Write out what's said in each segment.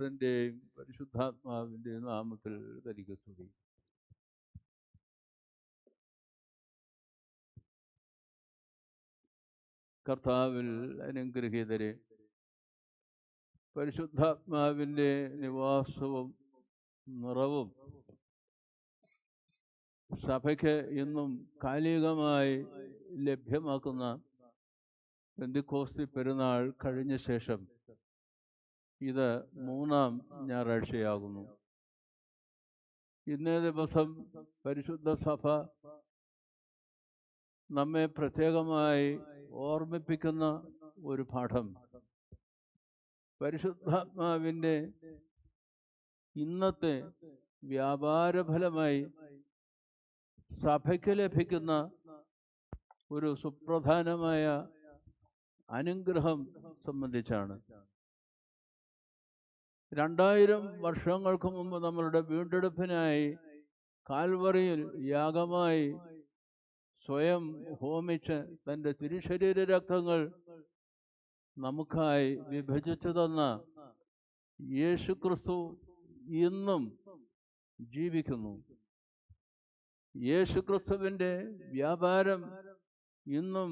ൻ്റെയും പരിശുദ്ധാത്മാവിൻ്റെയും നാമത്തിൽ തനിക്ക് സ്തുതി. കർത്താവിൽ അനുഗ്രഹീതരെ, പരിശുദ്ധാത്മാവിൻ്റെ നിവാസവും നിറവും സഭയ്ക്ക് ഇന്നും കാലികമായി ലഭ്യമാക്കുന്ന പെന്തിക്കോസ്തി പെരുന്നാൾ കഴിഞ്ഞ ശേഷം ഇത് 3-ാം ഞായറാഴ്ചയാകുന്നു. ഇന്നേ ദിവസം പരിശുദ്ധ സഭ നമ്മെ പ്രത്യേകമായി ഓർമ്മിപ്പിക്കുന്ന ഒരു പാഠം പരിശുദ്ധാത്മാവിൻ്റെ ഇന്നത്തെ വ്യാപാരഫലമായി സഭയ്ക്ക് ലഭിക്കുന്ന ഒരു സുപ്രധാനമായ അനുഗ്രഹം സംബന്ധിച്ചാണ്. 2000 വർഷങ്ങൾക്ക് മുമ്പ് നമ്മളുടെ വീണ്ടെടുപ്പിനായി കാൽവറിയിൽ യാഗമായി സ്വയം ഹോമിച്ച് തൻ്റെ തിരുശരീര രക്തങ്ങൾ നമുക്കായി വിഭജിച്ചു തന്ന യേശുക്രിസ്തു ഇന്നും ജീവിക്കുന്നു. യേശുക്രിസ്തുവിൻ്റെ വ്യാപാരം ഇന്നും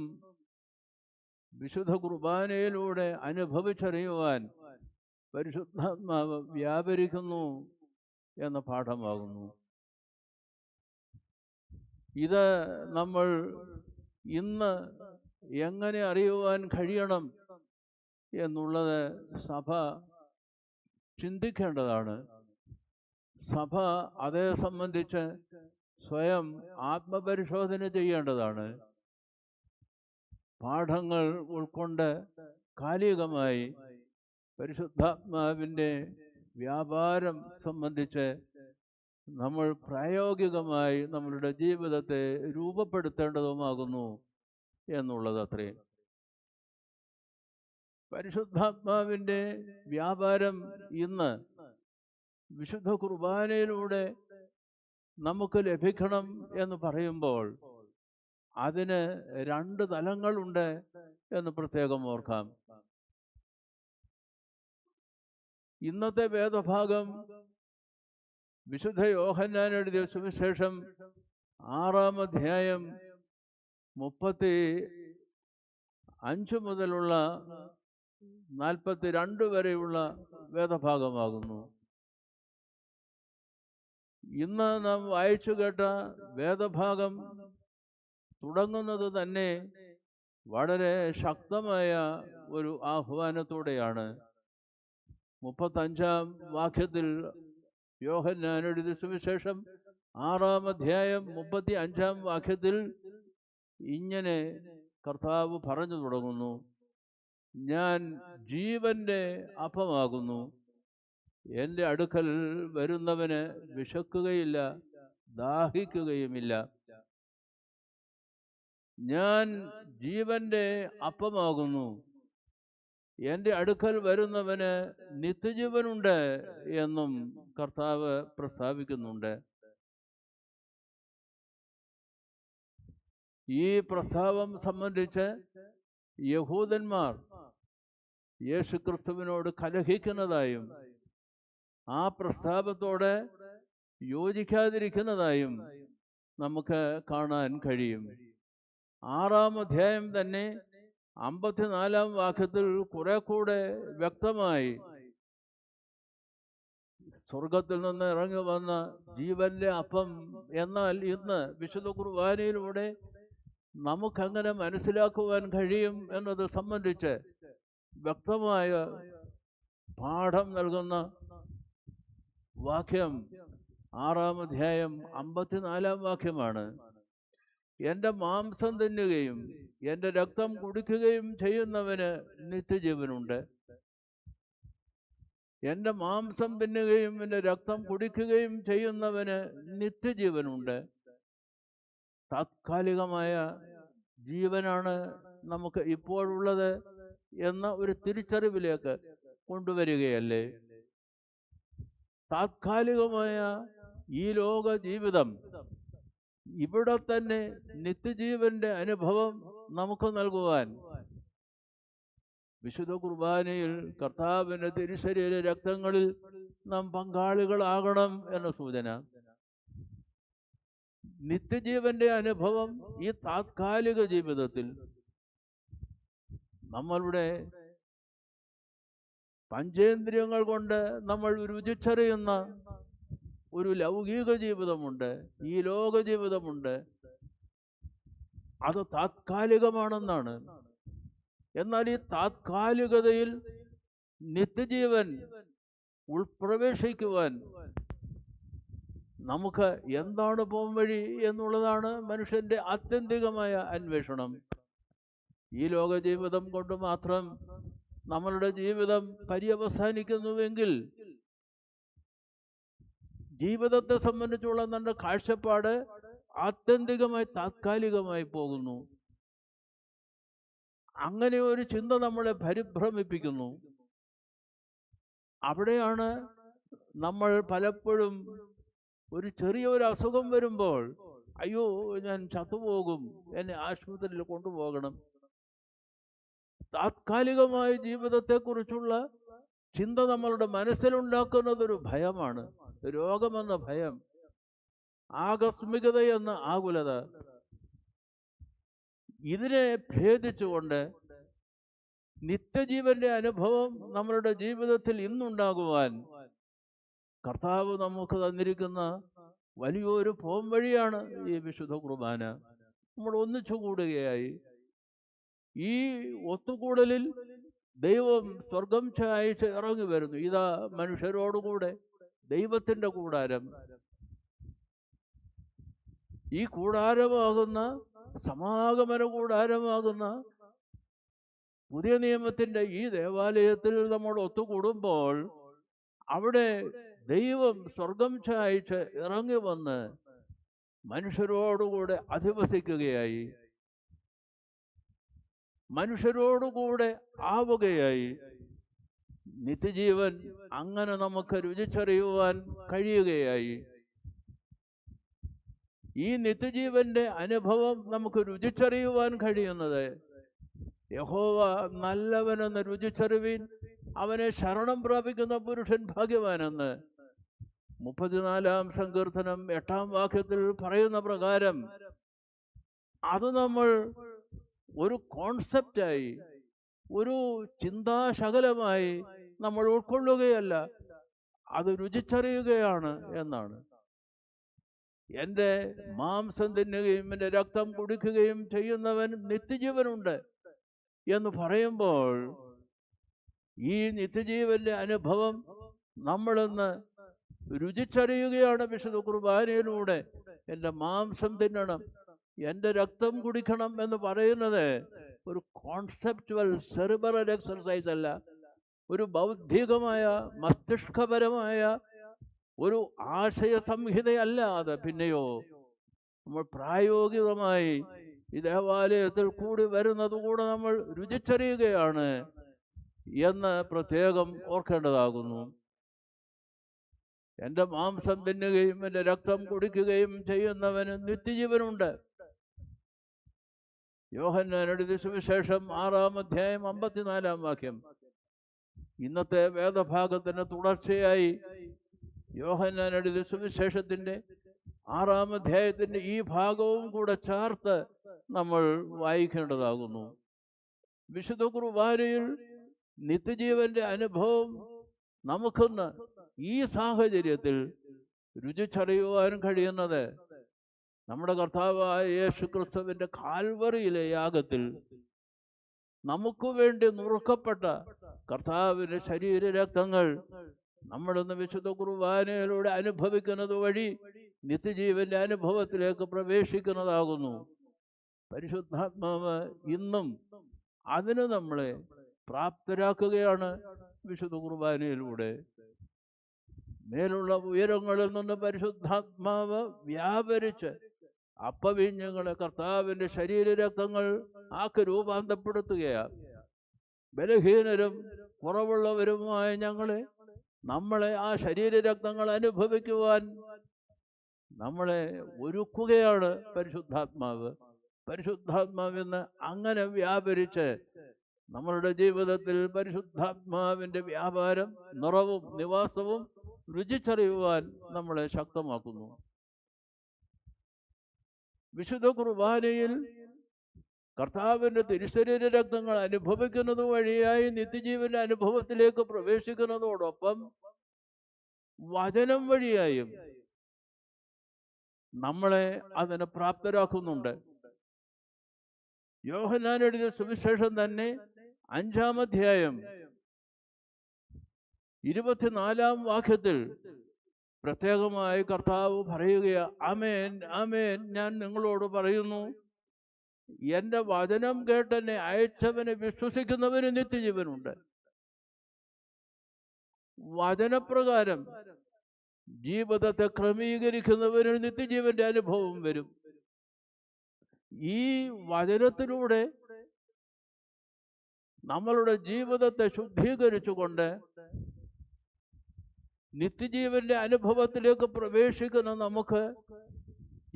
വിശുദ്ധ കുർബാനയിലൂടെ അനുഭവിച്ചറിയുവാൻ പരിശുദ്ധാത്മാവ് വ്യാപരിക്കുന്നു എന്ന പാഠമാകുന്നു. ഇത് നമ്മൾ ഇന്ന് എങ്ങനെ അറിയുവാൻ കഴിയണം എന്നുള്ളത് സഭ ചിന്തിക്കേണ്ടതാണ്. സഭ അതേ സംബന്ധിച്ച് സ്വയം ആത്മപരിശോധന ചെയ്യേണ്ടതാണ്. പാഠങ്ങൾ ഉൾക്കൊണ്ട് കാലികമായി പരിശുദ്ധാത്മാവിൻ്റെ വ്യാപാരം സംബന്ധിച്ച് നമ്മൾ പ്രായോഗികമായി നമ്മളുടെ ജീവിതത്തെ രൂപപ്പെടുത്തേണ്ടതുമാകുന്നു എന്നുള്ളത് അത്രയും. പരിശുദ്ധാത്മാവിൻ്റെ വ്യാപാരം ഇന്ന് വിശുദ്ധ കുർബാനയിലൂടെ നമുക്ക് ലഭിക്കണം എന്ന് പറയുമ്പോൾ അതിന് 2 തലങ്ങളുണ്ട് എന്ന് പ്രത്യേകം ഓർക്കാം. ഇന്നത്തെ വേദഭാഗം വിശുദ്ധ യോഹന്നാൻ എഴുതിയ സുവിശേഷം 6-ാം അധ്യായം 35 മുതലുള്ള 42 വരെയുള്ള വേദഭാഗമാകുന്നു. ഇന്ന് നാം വായിച്ചു കേട്ട വേദഭാഗം തുടങ്ങുന്നത് തന്നെ വളരെ ശക്തമായ ഒരു ആഹ്വാനത്തോടെയാണ്. 35-ാം വാക്യത്തിൽ യോഹന്നാൻ എഴുതിയ സുവിശേഷം 6-ാം അധ്യായം 35-ാം വാക്യത്തിൽ ഇങ്ങനെ കർത്താവ് പറഞ്ഞു തുടങ്ങുന്നു: ഞാൻ ജീവന്റെ അപ്പമാകുന്നു. എൻ്റെ അടുക്കൽ വരുന്നവന് വിശക്കുകയില്ല, ദാഹിക്കുകയുമില്ല. ഞാൻ ജീവന്റെ അപ്പമാകുന്നു, എൻ്റെ അടുക്കൽ വരുന്നവന് നിത്യജീവനുണ്ട് എന്നും കർത്താവ് പ്രസ്താവിക്കുന്നുണ്ട്. ഈ പ്രസ്താവം സംബന്ധിച്ച് യഹൂദന്മാർ യേശുക്രിസ്തുവിനോട് കലഹിക്കുന്നതായും ആ പ്രസ്താവത്തോട് യോജിക്കാതിരിക്കുന്നതായും നമുക്ക് കാണാൻ കഴിയും. 6-ാം അധ്യായം തന്നെ 54-ാം വാക്യത്തിൽ കുറെ കൂടെ വ്യക്തമായി സ്വർഗത്തിൽ നിന്ന് ഇറങ്ങി വന്ന ജീവന്റെ അപ്പം എന്നാൽ ഇന്ന് വിശുദ്ധ കുർബാനയിലൂടെ നമുക്കങ്ങനെ മനസ്സിലാക്കുവാൻ കഴിയും എന്നത് സംബന്ധിച്ച് വ്യക്തമായ പാഠം നൽകുന്ന വാക്യം 6-ാം അധ്യായം 54-ാം വാക്യമാണ്. എൻ്റെ മാംസം തിന്നുകയും എൻ്റെ രക്തം കുടിക്കുകയും ചെയ്യുന്നവന് നിത്യജീവനുണ്ട്. എൻ്റെ മാംസം തിന്നുകയും എൻ്റെ രക്തം കുടിക്കുകയും ചെയ്യുന്നവന് നിത്യജീവനുണ്ട്. താത്കാലികമായ ജീവനാണ് നമുക്ക് ഇപ്പോഴുള്ളത് എന്ന ഒരു തിരിച്ചറിവിലേക്ക് കൊണ്ടുവരികയല്ലേ. താത്കാലികമായ ഈ ലോക ജീവിതം ഇവിടെ തന്നെ നിത്യജീവന്റെ അനുഭവം നമുക്ക് നൽകുവാൻ വിശുദ്ധ കുർബാനയിൽ കർത്താവിൻ്റെ തിരുശരീര രക്തങ്ങളിൽ നാം പങ്കാളികളാകണം എന്ന സൂചന. നിത്യജീവന്റെ അനുഭവം ഈ താത്കാലിക ജീവിതത്തിൽ നമ്മളുടെ പഞ്ചേന്ദ്രിയങ്ങൾ കൊണ്ട് നമ്മൾ രുചിച്ചറിയുന്ന ഒരു ലൗകിക ജീവിതമുണ്ട്, ഈ ലോക ജീവിതമുണ്ട്. അത് താത്കാലികമാണെന്നാണ്. എന്നാൽ ഈ താത്കാലികതയിൽ നിത്യജീവൻ ഉൾപ്രവേശിക്കുവാൻ നമുക്ക് എന്താണ് പോംവഴി എന്നുള്ളതാണ് മനുഷ്യന്റെ ആത്യന്തികമായ അന്വേഷണം. ഈ ലോക ജീവിതം കൊണ്ട് മാത്രം നമ്മളുടെ ജീവിതം പര്യവസാനിക്കുന്നുവെങ്കിൽ ജീവിതത്തെ സംബന്ധിച്ചുള്ള നമ്മുടെ കാഴ്ചപ്പാട് ആത്യന്തികമായി താത്കാലികമായി പോകുന്നു. അങ്ങനെ ഒരു ചിന്ത നമ്മളെ പരിഭ്രമിപ്പിക്കുന്നു. അവിടെയാണ് നമ്മൾ പലപ്പോഴും ഒരു ചെറിയൊരു അസുഖം വരുമ്പോൾ അയ്യോ ഞാൻ ചത്തുപോകും, എന്നെ ആശുപത്രിയിൽ കൊണ്ടുപോകണം. താത്കാലികമായ ജീവിതത്തെക്കുറിച്ചുള്ള ചിന്ത നമ്മളുടെ മനസ്സിലുണ്ടാക്കുന്നതൊരു ഭയമാണ്. രോഗമെന്ന ഭയം, ആകസ്മികത എന്ന ആകുലത. ഇതിനെ ഭേദിച്ചുകൊണ്ട് നിത്യജീവന്റെ അനുഭവം നമ്മളുടെ ജീവിതത്തിൽ ഇന്നുണ്ടാകുവാൻ കർത്താവ് നമുക്ക് തന്നിരിക്കുന്ന വലിയൊരു പോംവഴിയാണ് ഈ വിശുദ്ധ കുർബാന. നമ്മൾ ഒന്നിച്ചു കൂടുകയായി. ഈ ഒത്തുകൂടലിൽ ദൈവം സ്വർഗം ചായച്ച് ഇറങ്ങി വരുന്നു. ഇതാ മനുഷ്യരോടുകൂടെ ദൈവത്തിന്റെ കൂടാരം. ഈ കൂടാരമാകുന്ന സമാഗമന കൂടാരമാകുന്ന പുതിയ നിയമത്തിന്റെ ഈ ദേവാലയത്തിൽ നമ്മൾ ഒത്തുകൂടുമ്പോൾ അവിടെ ദൈവം സ്വർഗം ചായച്ച് ഇറങ്ങി വന്ന് മനുഷ്യരോടുകൂടെ അധിവസിക്കുകയായി, മനുഷ്യരോടുകൂടെ ആവുകയായി. നിത്യജീവൻ അങ്ങനെ നമുക്ക് രുചിച്ചറിയുവാൻ കഴിയുകയായി. ഈ നിത്യജീവന്റെ അനുഭവം നമുക്ക് രുചിച്ചറിയുവാൻ കഴിയുന്നത് യഹോവ നല്ലവനെന്ന് രുചിച്ചറിവീൻ, അവനെ ശരണം പ്രാപിക്കുന്ന പുരുഷൻ ഭാഗ്യവാനെന്ന് 34-ാം സങ്കീർത്തനം 8-ാം വാക്യത്തിൽ പറയുന്ന പ്രകാരം അത് നമ്മൾ ഒരു കോൺസെപ്റ്റായി, ഒരു ചിന്താശകലമായി നമ്മൾ ഉൾക്കൊള്ളുകയല്ല, അത് രുചിച്ചറിയുകയാണ് എന്നാണ്. എൻ്റെ മാംസം തിന്നുകയും എൻ്റെ രക്തം കുടിക്കുകയും ചെയ്യുന്നവൻ നിത്യജീവനുണ്ട് എന്ന് പറയുമ്പോൾ ഈ നിത്യജീവന്റെ അനുഭവം നമ്മളിന്ന് രുചിച്ചറിയുകയാണ് വിശുദ്ധ കുർബാനയിലൂടെ. എൻ്റെ മാംസം തിന്നണം, എൻ്റെ രക്തം കുടിക്കണം എന്ന് പറയുന്നത് ഒരു കോൺസെപ്റ്റുവൽ സെറിബ്രൽ എക്സർസൈസ് അല്ല, ഒരു ബൗദ്ധികമായ മസ്തിഷ്കപരമായ ഒരു ആശയ സംഹിതയല്ലാതെ പിന്നെയോ നമ്മൾ പ്രായോഗികമായി ഈ ദേവാലയത്തിൽ കൂടി വരുന്നതുകൂടെ നമ്മൾ രുചിച്ചറിയുകയാണ് എന്ന് പ്രത്യേകം ഓർക്കേണ്ടതാകുന്നു. എൻ്റെ മാംസം തിന്നുകയും എൻ്റെ രക്തം കുടിക്കുകയും ചെയ്യുന്നവന് നിത്യജീവനുണ്ട്. യോഹന്നാൻ എഴുതിയ സുവിശേഷം 6-ാം അധ്യായം 54-ാം വാക്യം. ഇന്നത്തെ വേദഭാഗത്തിന് തുടർച്ചയായി യോഹന്നാൻ എഴുതിയ സുവിശേഷത്തിൻ്റെ 6-ാം അധ്യായത്തിൻ്റെ ഈ ഭാഗവും കൂടെ ചേർത്ത് നമ്മൾ വായിക്കേണ്ടതാകുന്നു. വിശുദ്ധ കുർബാനയിൽ നിത്യജീവന്റെ അനുഭവം നമുക്കിന്ന് ഈ സാഹചര്യത്തിൽ രുചിച്ചറിയുവാൻ കഴിയുന്നത് നമ്മുടെ കർത്താവായ യേശു ക്രിസ്തുവിന്റെ കാൽവറിയിലെ യാഗത്തിൽ നമുക്ക് വേണ്ടി നുറുക്കപ്പെട്ട കർത്താവിന്റെ ശരീരരക്തങ്ങൾ നമ്മളിന്ന് വിശുദ്ധ കുർബാനയിലൂടെ അനുഭവിക്കുന്നത് വഴി നിത്യജീവന്റെ അനുഭവത്തിലേക്ക് പ്രവേശിക്കുന്നതാകുന്നു. പരിശുദ്ധാത്മാവ് ഇന്നും അതിന് നമ്മളെ പ്രാപ്തരാക്കുകയാണ് വിശുദ്ധ കുർബാനയിലൂടെ. മേലുള്ള ഉയരങ്ങളിൽ നിന്ന് പരിശുദ്ധാത്മാവ് വ്യാപരിച്ച് അപ്പവീഞ്ഞങ്ങളെ കർത്താവിന്റെ ശരീരരക്തങ്ങൾ ആക്കി രൂപാന്തരപ്പെടുത്തുകയാണ്. ബലഹീനരും കുറവുള്ളവരുമായ നമ്മളെ ആ ശരീരരക്തങ്ങൾ അനുഭവിക്കുവാൻ നമ്മളെ ഒരുക്കുകയാണ് പരിശുദ്ധാത്മാവ്. പരിശുദ്ധാത്മാവിന്ന് അങ്ങനെ വ്യാപരിച്ച് നമ്മളുടെ ജീവിതത്തിൽ പരിശുദ്ധാത്മാവിൻ്റെ വ്യാപാരം, നിറവും നിവാസവും രുചിച്ചറിയുവാൻ നമ്മളെ ശക്തമാക്കുന്നു. വിശുദ്ധ കുർബാനയിൽ കർത്താവിൻ്റെ തിരുശരീര രക്തങ്ങൾ അനുഭവിക്കുന്നത് വഴിയായി നിത്യജീവന്റെ അനുഭവത്തിലേക്ക് പ്രവേശിക്കുന്നതോടൊപ്പം വചനം വഴിയായും നമ്മളെ അതിന് പ്രാപ്തരാക്കുന്നുണ്ട്. യോഹന്നാൻ എഴുതിയ സുവിശേഷം തന്നെ 5-ാം അധ്യായം 24-ാം വാക്യത്തിൽ പ്രത്യേകമായി കർത്താവ് പറയുകയാ, ആമേൻ ആമേൻ ഞാൻ നിങ്ങളോട് പറയുന്നു, എൻ്റെ വചനം കേട്ടെന്നെ അയച്ചവനെ വിശ്വസിക്കുന്നവന് നിത്യജീവനുണ്ട്. വചനപ്രകാരം ജീവിതത്തെ ക്രമീകരിക്കുന്നവന് നിത്യജീവന്റെ അനുഭവം വരും. ഈ വചനത്തിലൂടെ നമ്മളുടെ ജീവിതത്തെ ശുദ്ധീകരിച്ചുകൊണ്ട് നിത്യജീവന്റെ അനുഭവത്തിലേക്ക് പ്രവേശിക്കുന്ന നമുക്ക്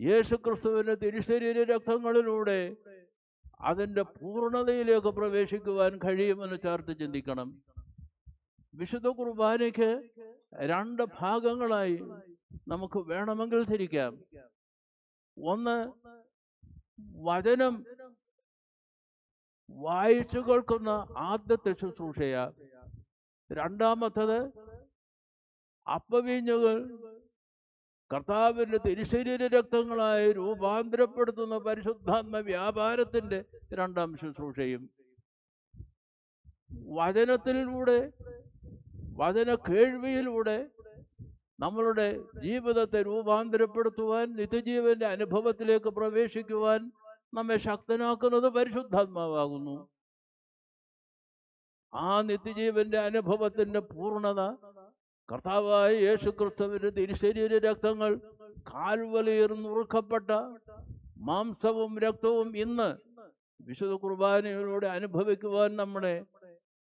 യേശുക്രിസ്തുവിന്റെ തിരുശരീര രക്തങ്ങളിലൂടെ അതിൻ്റെ പൂർണ്ണതയിലേക്ക് പ്രവേശിക്കുവാൻ കഴിയുമെന്ന് ചേർത്ത് ചിന്തിക്കണം. വിശുദ്ധ കുർബാനയ്ക്ക് 2 ഭാഗങ്ങളായി നമുക്ക് വേണമെങ്കിൽ തിരിക്കാം. ഒന്ന്, വചനം വായിച്ചു കേൾക്കുന്ന ആദ്യത്തെ ശുശ്രൂഷയാ. രണ്ടാമത്തത്, അപ്പവീഞ്ഞുകൾ കർത്താവിൻ്റെ തിരുശരീര രക്തങ്ങളായി രൂപാന്തരപ്പെടുത്തുന്ന പരിശുദ്ധാത്മ വ്യാപാരത്തിൻ്റെ 2ാം ശുശ്രൂഷയും. വചനത്തിലൂടെ, വചന കേൾവിയിലൂടെ നമ്മളുടെ ജീവിതത്തെ രൂപാന്തരപ്പെടുത്തുവാൻ, നിത്യജീവന്റെ അനുഭവത്തിലേക്ക് പ്രവേശിക്കുവാൻ നമ്മെ ശക്തനാക്കുന്നത് പരിശുദ്ധാത്മാവാകുന്നു. ആ നിത്യജീവന്റെ അനുഭവത്തിന്റെ പൂർണ്ണത കർത്താവായ യേശുക്രിസ്തുവിന്റെ തിരുശരീര രക്തങ്ങൾ കാൽവലിയിൽ നുറുക്കപ്പെട്ട മാംസവും രക്തവും ഇന്ന് വിശുദ്ധ കുർബാനയിലൂടെ അനുഭവിക്കുവാൻ നമ്മളെ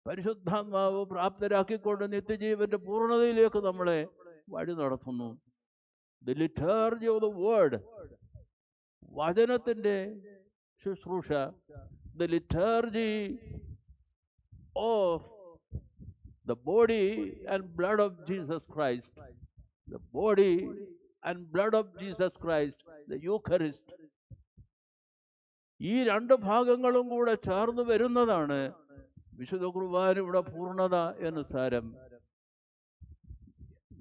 പരിശുദ്ധാത്മാവ് പ്രാപ്തരാക്കിക്കൊണ്ട് നിത്യജീവന്റെ പൂർണ്ണതയിലേക്ക് നമ്മളെ വഴി നടത്തുന്നു. The liturgy of the word, വചനത്തിന്റെ ശുശ്രൂഷ. The liturgy of the body and blood of Jesus Christ, the body and blood of Jesus Christ, the Eucharist. ഈ 2 ഭാഗങ്ങളും കൂടെ ചേർന്ന് വരുന്നതാണ് വിശുദ്ധ കുർബാനയുടെ പൂർണ്ണത എന്ന് സാരം.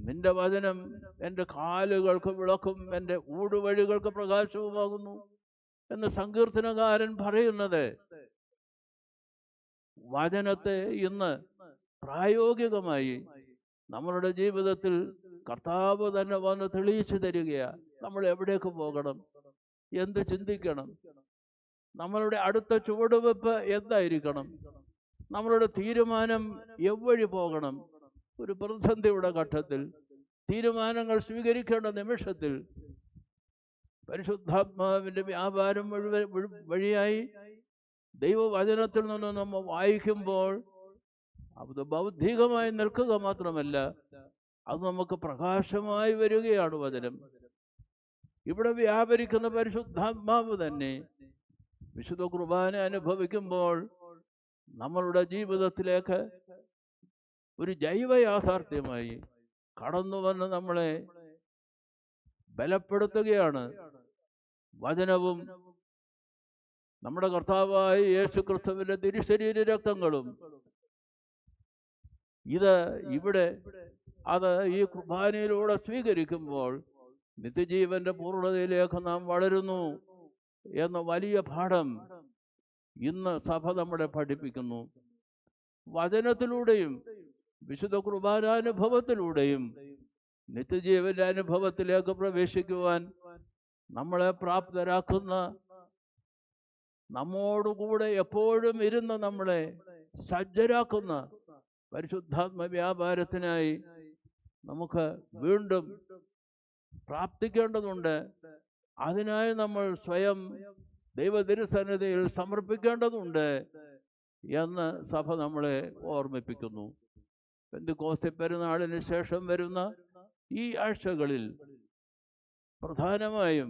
നിന്റെ വചനം എൻ്റെ കാലുകൾക്ക് വിളക്കും എൻ്റെ ഊടുവഴികൾക്ക് പ്രകാശവുമാകുന്നു എന്ന് സങ്കീർത്തനകാരൻ പറയുന്നത് വചനത്തെ ഇന്ന് പ്രായോഗികമായി നമ്മളുടെ ജീവിതത്തിൽ കർത്താവ് തന്നെ വന്ന് തെളിയിച്ചു തരികയാണ്. നമ്മൾ എവിടേക്ക് പോകണം, എന്ത് ചിന്തിക്കണം, നമ്മളുടെ അടുത്ത ചുവടുവെപ്പ് എന്തായിരിക്കണം, നമ്മളുടെ തീരുമാനം എവ്വഴി പോകണം. ഒരു പ്രതിസന്ധിയുടെ ഘട്ടത്തിൽ തീരുമാനങ്ങൾ സ്വീകരിക്കേണ്ട നിമിഷത്തിൽ പരിശുദ്ധാത്മാവിൻ്റെ വ്യാപാരം വഴിയായി ദൈവവചനത്തിൽ നിന്ന് നമ്മൾ വായിക്കുമ്പോൾ അത് ബൗദ്ധികമായി നിൽക്കുക മാത്രമല്ല, അത് നമുക്ക് പ്രകാശമായി വരികയാണ് വചനം. ഇവിടെ വ്യാപരിക്കുന്ന പരിശുദ്ധാത്മാവ് തന്നെ വിശുദ്ധ കുർബാന അനുഭവിക്കുമ്പോൾ നമ്മളുടെ ജീവിതത്തിലേക്ക് ഒരു ജൈവ യാഥാർത്ഥ്യമായി കടന്നു വന്ന് നമ്മളെ ബലപ്പെടുത്തുകയാണ്. വചനവും നമ്മുടെ കർത്താവായ യേശുക്രിസ്തുവിന്റെ തിരുശരീര രക്തങ്ങളും ഇത് ഇവിടെ അത് ഈ കുർബാനയിലൂടെ സ്വീകരിക്കുമ്പോൾ നിത്യജീവന്റെ പൂർണ്ണതയിലേക്ക് നാം വളരുന്നു എന്ന വലിയ പാഠം ഇന്ന് സഭ നമ്മളെ പഠിപ്പിക്കുന്നു. വചനത്തിലൂടെയും വിശുദ്ധ കുർബാനാനുഭവത്തിലൂടെയും നിത്യജീവന്റെ അനുഭവത്തിലേക്ക് പ്രവേശിക്കുവാൻ നമ്മളെ പ്രാപ്തരാക്കുന്ന, നമ്മോടുകൂടെ എപ്പോഴും ഇരുന്ന് നമ്മളെ സജ്ജരാക്കുന്ന പരിശുദ്ധാത്മ വ്യാപാരത്തിനായി നമുക്ക് വീണ്ടും പ്രാപ്തിക്കേണ്ടതുണ്ട്. അതിനായി നമ്മൾ സ്വയം ദൈവതിരുസന്നിധിയിൽ സമർപ്പിക്കേണ്ടതുണ്ട് എന്ന് സഭ നമ്മളെ ഓർമ്മിപ്പിക്കുന്നു. പെന്തക്കോസ്ത് പെരുന്നാളിന് ശേഷം വരുന്ന ഈ ആഴ്ചകളിൽ പ്രധാനമായും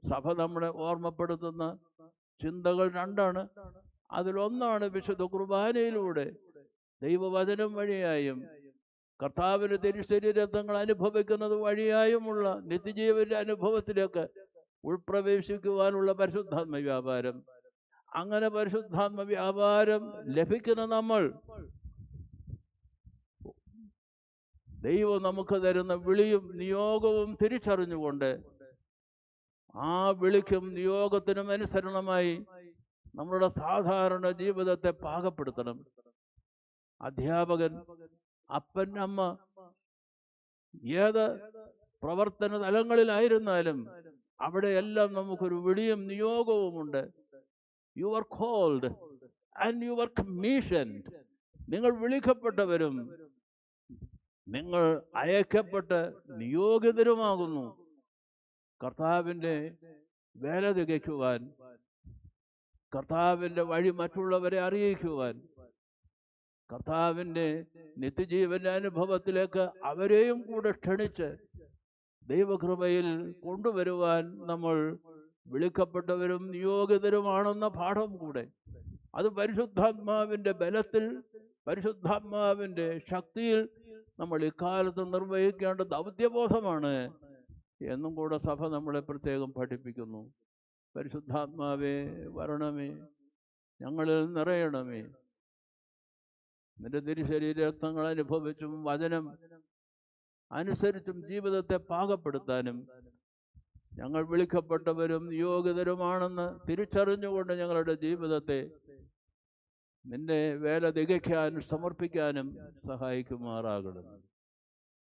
സഭ നമ്മളെ ഓർമ്മപ്പെടുത്തുന്ന ചിന്തകൾ 2ആണ്. അതിലൊന്നാണ് വിശുദ്ധ കുർബാനയിലൂടെ ദൈവവചനം വഴിയായും കർത്താവിൻ്റെ തിരുശരീരത്വങ്ങൾ അനുഭവിക്കുന്നത് വഴിയായുമുള്ള നിത്യജീവന്റെ അനുഭവത്തിലേക്ക് ഉൾപ്രവേശിക്കുവാനുള്ള പരിശുദ്ധാത്മ വ്യാപാരം. അങ്ങനെ പരിശുദ്ധാത്മ വ്യാപാരം ലഭിക്കുന്ന നമ്മൾ ദൈവം നമുക്ക് തരുന്ന വിളിയും നിയോഗവും തിരിച്ചറിഞ്ഞുകൊണ്ട് ആ വിളിക്കും നിയോഗത്തിനും അനുസരണമായി നമ്മളുടെ സാധാരണ ജീവിതത്തെ പാകപ്പെടുത്തണം. അധ്യാപകൻ, അപ്പൻ, അമ്മ, ഏത് പ്രവർത്തന തലങ്ങളിലായിരുന്നാലും അവിടെയെല്ലാം നമുക്കൊരു വിളിയും നിയോഗവുമുണ്ട്. You are called and you are commissioned. നിങ്ങൾ വിളിക്കപ്പെട്ടവരും നിങ്ങൾ അയക്കപ്പെട്ട് നിയോഗിതരുമാകുന്നു. കർത്താവിൻ്റെ വേല തികയ്ക്കുവാൻ, കർത്താവിൻ്റെ വഴി മറ്റുള്ളവരെ അറിയിക്കുവാൻ, കർത്താവിൻ്റെ നിത്യജീവന്റെ അനുഭവത്തിലേക്ക് അവരെയും കൂടെ ക്ഷണിച്ച് ദൈവകൃപയിൽ കൊണ്ടുവരുവാൻ നമ്മൾ വിളിക്കപ്പെട്ടവരും നിയോഗിതരുമാണെന്ന പാഠം കൂടെ അത് പരിശുദ്ധാത്മാവിൻ്റെ ബലത്തിൽ, പരിശുദ്ധാത്മാവിൻ്റെ ശക്തിയിൽ നമ്മൾ ഇക്കാലത്ത് നിർവഹിക്കേണ്ട ദൗത്യബോധമാണ് എന്നും കൂടെ സഭ നമ്മളെ പ്രത്യേകം പഠിപ്പിക്കുന്നു. പരിശുദ്ധാത്മാവേ വരണമേ, ഞങ്ങളിൽ നിറയണമേ. നിന്റെ തിരുശരീരക്തങ്ങൾ അനുഭവിച്ചും വചനം അനുസരിച്ചും ജീവിതത്തെ പാകപ്പെടുത്താനും ഞങ്ങൾ വിളിക്കപ്പെട്ടവരും നിയോഗിതരുമാണെന്ന് തിരിച്ചറിഞ്ഞുകൊണ്ട് ഞങ്ങളുടെ ജീവിതത്തെ നിന്റെ വേല തികയ്ക്കാനും സമർപ്പിക്കാനും സഹായിക്കുമാറാകണം.